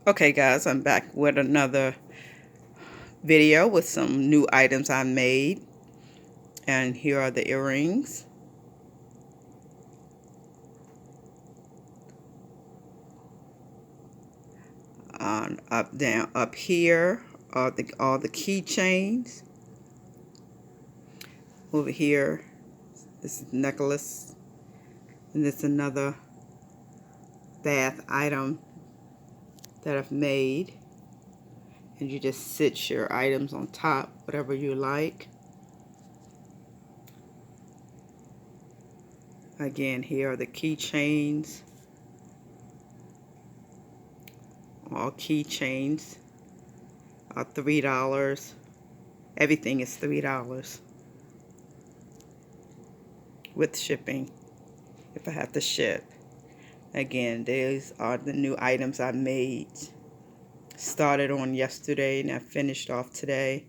Okay guys, I'm back with another video with some new items I made, and here are the earrings. Up here are all the keychains. Over here, this is necklace, and this is another bath item that I've made. And you just sit your items on top, whatever you like. Again, here are the keychains. All keychains are $3. Everything is $3 with shipping if I have to ship. Again, these are the new items I made. Started on yesterday and I finished off today.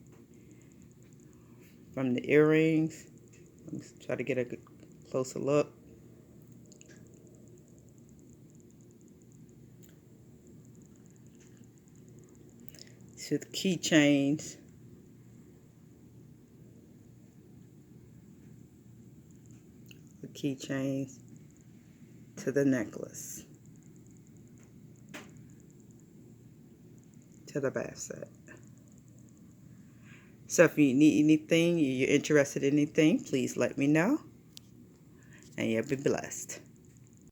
From the earrings, let's try to get a closer look. To the keychains. The keychains to the necklace. To the bath set. So if you need anything, you're interested in anything, please let me know. And you'll be blessed.